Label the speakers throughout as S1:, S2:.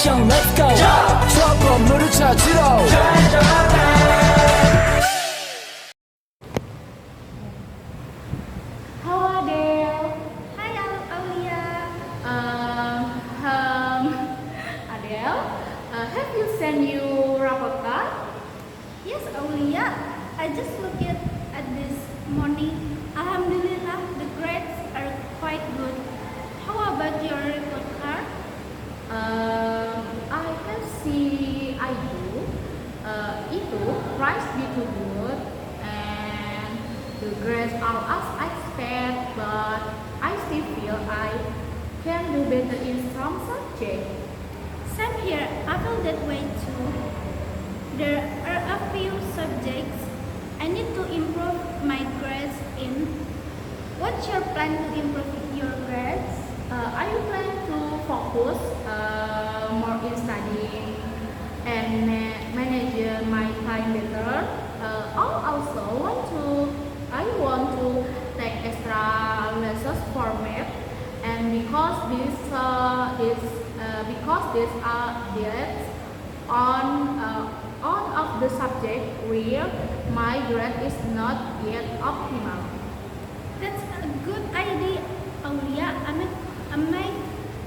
S1: 형 let's go 저 건물을 찾으러
S2: Hello Adele.
S3: Hi Aulia.
S2: Adele, have you sent your report card?
S3: Yes Aulia, I just looked at this morning. Alhamdulillah, the grades are quite good. How about your report card?
S2: I can see I do. Itu price begitu good and the grades are as expected, but I still feel I can do better in some subjects.
S3: Same here, I feel that way too. There are a few subjects I need to improve my grades in. What's your plan to improve your grades?
S2: I plan to focus more in studying and manage my time better. I want to take extra lessons for math, and because these are dates on of the subject where my grade is not yet optimal.
S3: That's a good idea, Aulia. I might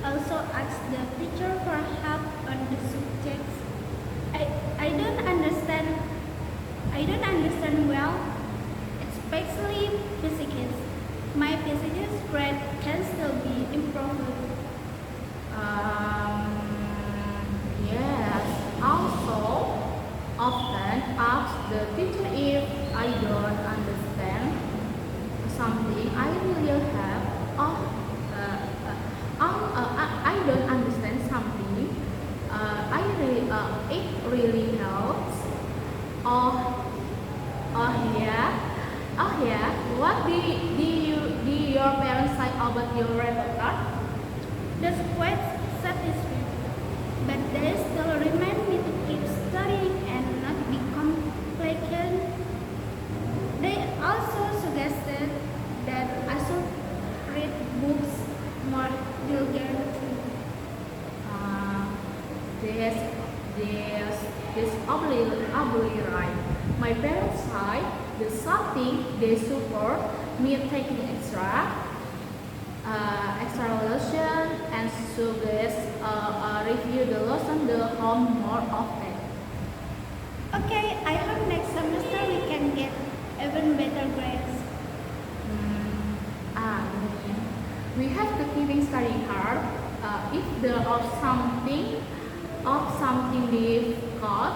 S3: also ask the teacher for help on the subjects I don't understand well, especially physics. My physics grade can still be improved.
S2: Um, yes. Also, often ask the teacher if I don't understand something. I don't understand something. It really helps. Oh yeah. Oh yeah. What do your parents say about your report card?
S3: That's quite satisfying, but they still remind me to keep studying and not be complacent. They also suggested that I should read books more diligently.
S2: This obviously right. My parents side, the something they support me taking extra lesson and suggest review the lesson the home more often.
S3: Okay, I hope next semester we can get even better grades.
S2: We have to keep studying hard. If there are something difficult,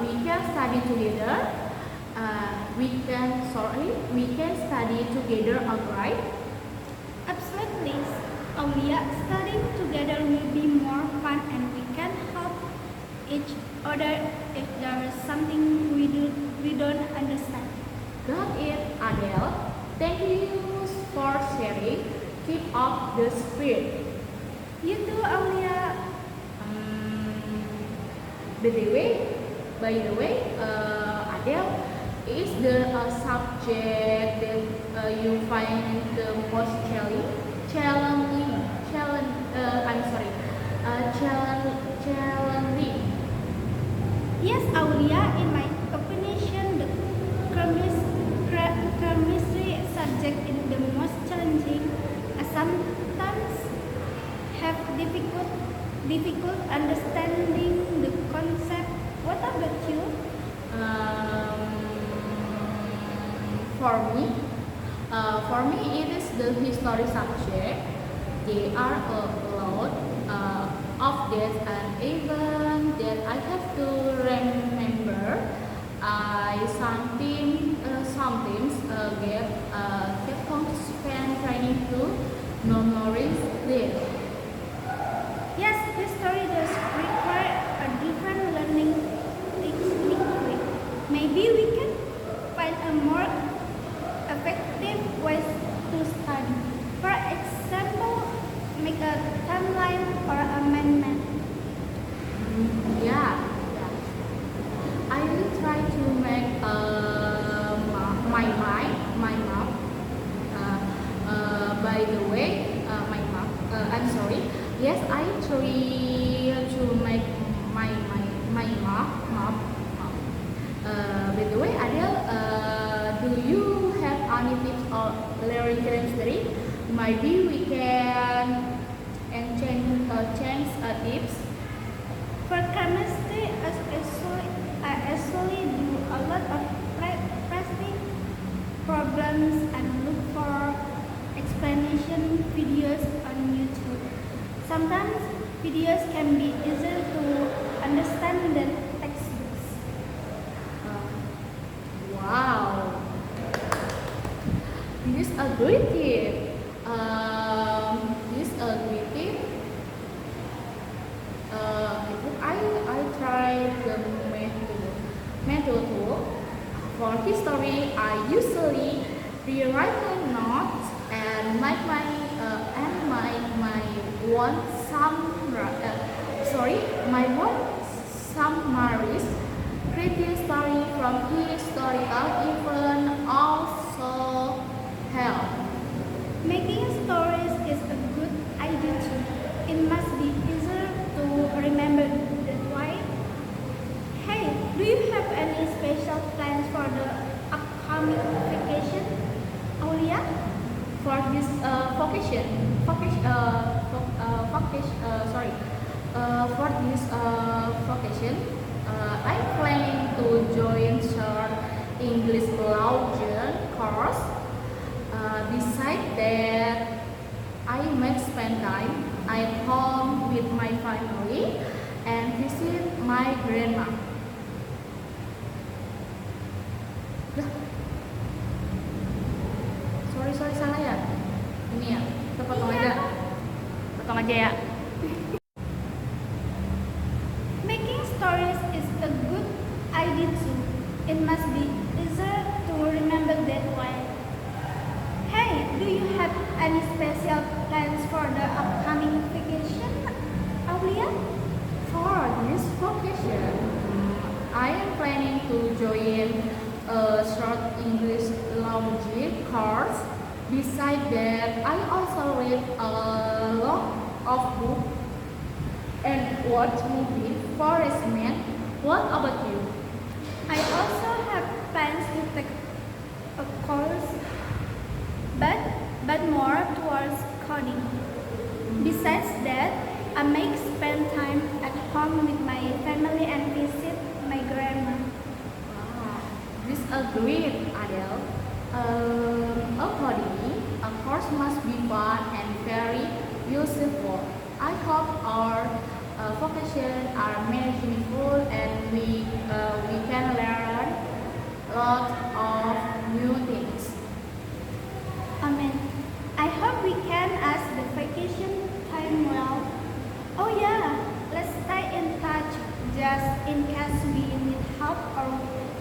S2: we can study together. We can study together, alright?
S3: Absolutely. Aulia, studying together will be more fun and we can help each other if there is something we don't understand.
S2: Got it, Adele. Thank you for sharing. Keep up the spirit.
S3: You too, Aulia.
S2: By the way, Adele, is there a subject that you find the most challenging?
S3: Yes, Aulia, in my opinion, the chemistry subject is the most challenging. I sometimes have difficult understanding the concept. What about you?
S2: Um, for me, it is the history subject. There are a lot of dates and events that I have to remember. I sometimes get constant training to memorize them.
S3: Yes, history does require a different learning technique. Maybe we can find a more effective ways to study. For example, make a timeline or amendment.
S2: Yeah. I will try to make my map. By the way, my map. I'm sorry. Yes, I try to make my map. By the way, Adele, do you have any tips or learning chemistry? Maybe we can and change tips.
S3: For chemistry, I actually do a lot of practicing problems and look for explanation videos on YouTube. Sometimes videos can be easier to understand than textbooks.
S2: Wow, this is a great tip. This is a great tip. I tried the method tool. For history, I usually rewrite my notes and make my one summaries. Creating story from historical event also help.
S3: Making stories is a good idea too. It must be easier to remember that why. Hey, do you have any special plans for the upcoming vacation, Aulia?
S2: For this for this vacation, I'm planning to join short English language course. Besides that, I might spend time at home with my family and visit my grandma. Dah, sorry salah ya. Ini ya, kita potong aja. Potong aja ya.
S3: Making stories is a good idea too. It must be easier to remember that way. Hey, do you have any special plans for the upcoming vacation, Aulia?
S2: For this vacation, I am planning to join a short English language course. Besides that, I also read a lot of books and watch movies for amusement. What about you?
S3: I also have plans to take a course, but more towards coding. Besides that, I may spend time at home with my family and visit my grandma.
S2: Wow, this is a great Adele. Accordingly, a course must be fun and very useful. I hope our vocation are meaningful and we can learn lot of new things.
S3: Amen. I hope we can ask the vacation time well. Oh yeah, let's stay in touch just in case we need help or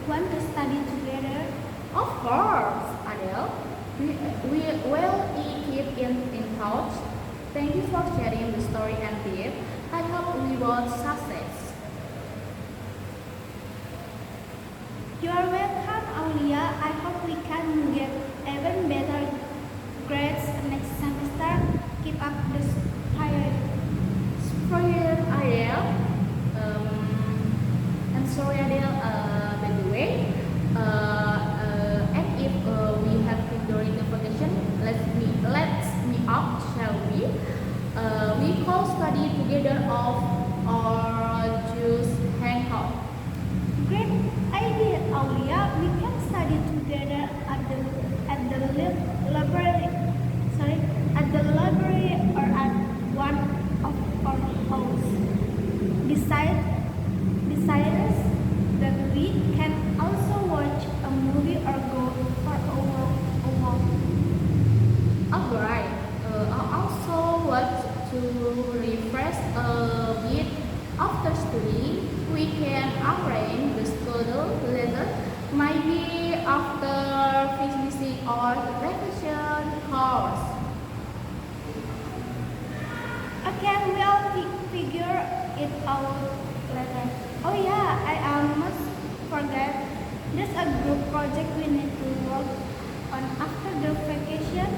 S3: want to study together.
S2: Of course, Adele. We will keep in touch. Thank you for sharing the story and tip. I hope we both success.
S3: You are welcome, Aulia. I hope we can get even better grades next semester. Keep up the spirit.
S2: Spirit Adele. And sorry Adele. By the way, and if we have been during the vacation, let's meet up, shall we? We can study together or just hang out.
S3: Great idea, Aulia. We can study together at the library. Sorry, at the library or at one of our house. Besides that, we can also watch a movie or go for a walk.
S2: Alright. I also want to refresh a bit after study. We can arrange the schedule later, maybe after finishing our vacation course.
S3: Okay, we'll figure it out later. Oh yeah, I almost forgot. There's a group project we need to work on after the vacation.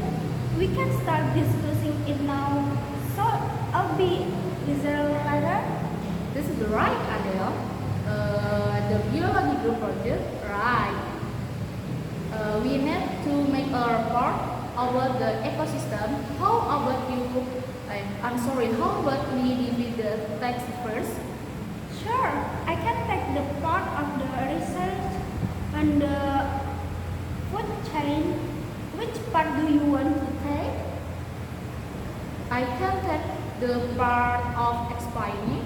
S3: We can start discussing it now So I'll be there later.
S2: This is right, Adele. The biology group project, right? We need to make a report over the ecosystem. How about you? I'm sorry. How about we with the text first?
S3: Sure, I can take the part of the research on the food chain. Which part do you want to take?
S2: I can take the part of explaining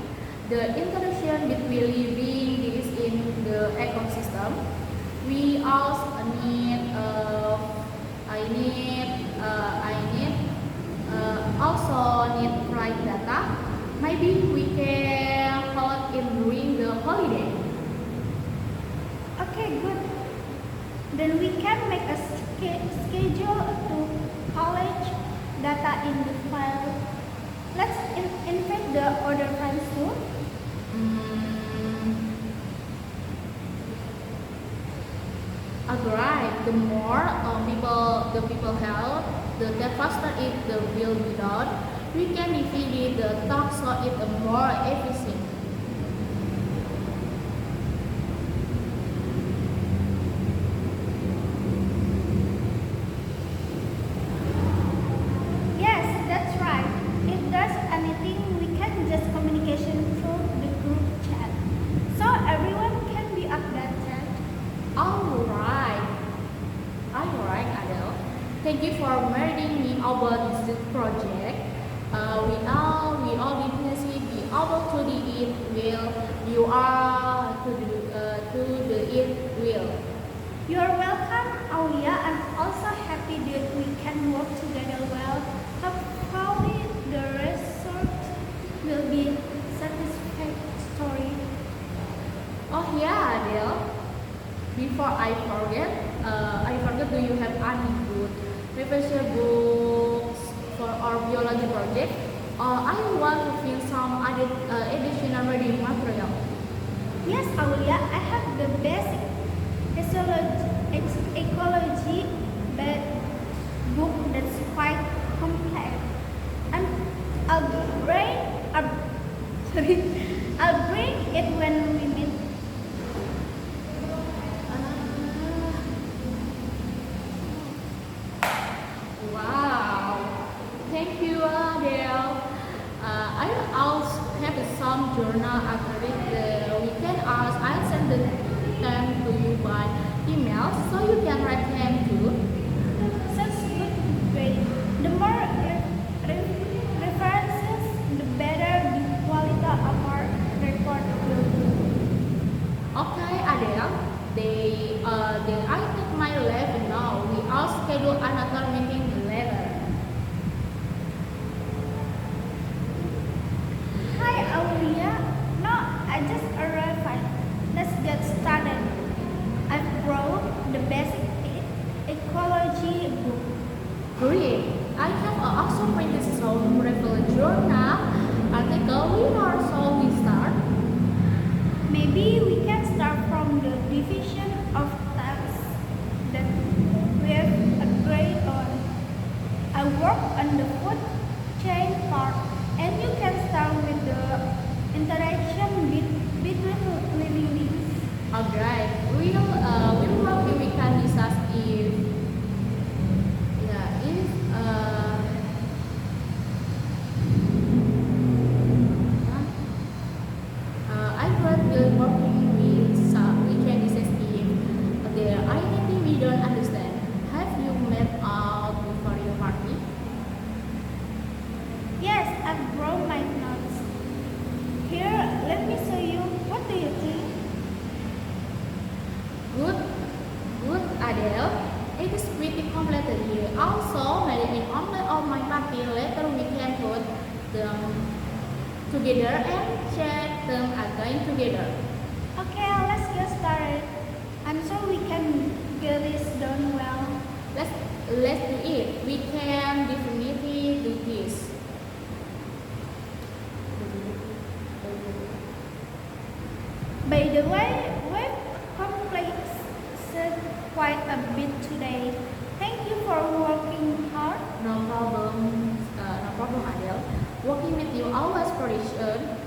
S2: the interaction between living beings in the ecosystem. We also need, also need flight data. Maybe we can hold it during the holiday.
S3: Okay, good. Then we can make a schedule to collect data in the file. Let's invite the other friends too.
S2: Alright, the more people help, the faster it will be done. We can divide the task so it more efficient.
S3: Yes, that's right. If there's anything, we can just communication through the group chat, so everyone can be updated.
S2: Alright, Adele. Thank you for meeting me about this project. We all definitely be able to do it well. You are to do it well.
S3: You're welcome, Aulia. I'm also happy that we can work together well. Hopefully, the result will be satisfactory.
S2: Oh yeah, Adele. Before I forget, do you have any good reference books for our biology project? I want to find some additional reading material.
S3: Yes, Aulia, I have the basic ecology book that's quite complex. And I'll bring, I'll, sorry, I'll bring it when we meet.
S2: Wow, thank you, Adele. I also have some journal after it. We can ask. I send them to you by email, so you can write them too.
S3: Sounds good, great. The more references, the better the quality of our report will be.
S2: Okay, Adele. Then I take my leave now. We all schedule another meeting later.
S3: Hi, Aulia. No, I just arrived. Let's get started. I've brought the basic ecology book.
S2: Great. I have also printed some reference journal article. So we start.
S3: Maybe we can start from the division of tasks that we have agreed on. I work on the food chain part, and you can start with the interaction between living beings.
S2: Alright. We'll work if we can discuss if I thought we're working with some we can discuss if there are anything we don't understand. Have you met out before your party?
S3: Yes, I've brought my notes. Here, let me show you. What do you think?
S2: Good, Adele. It is pretty completed here. Also, maybe online of my party later we can put them together and check them again together.
S3: Okay, let's get started. I'm sure we can get this done well.
S2: Let's do it. We can definitely do this.
S3: By the way, we've complexed quite a bit today. Thank you for working hard.
S2: No problem, Adele.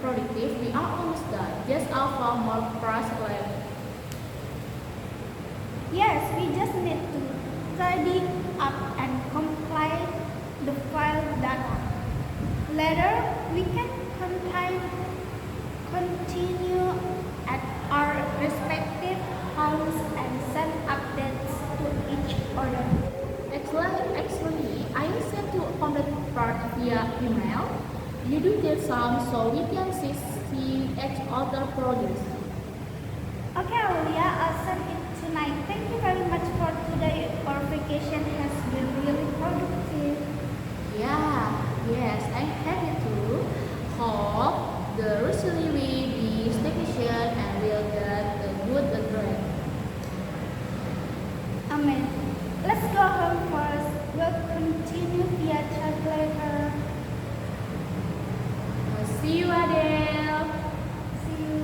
S2: productive. We are almost done. Just alpha more price left.
S3: Yes, we just need to tidy up and compile the file data. Later, we can continue at our respective homes and send updates to each other.
S2: Actually, I sent to comment part via email. You do get some so we can see each other progress.
S3: Okay, Aulia, I'll send it tonight. Thank you very much for today. Our vacation has been really productive.
S2: Yeah, yes, I'm happy too. Hope the recently will be staycation and will get a good grade.
S3: Amen. Let's go home first. We'll continue via chat later.
S2: See you, Adele.
S3: See you.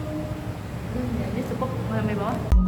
S2: Ini cukup, mày bó.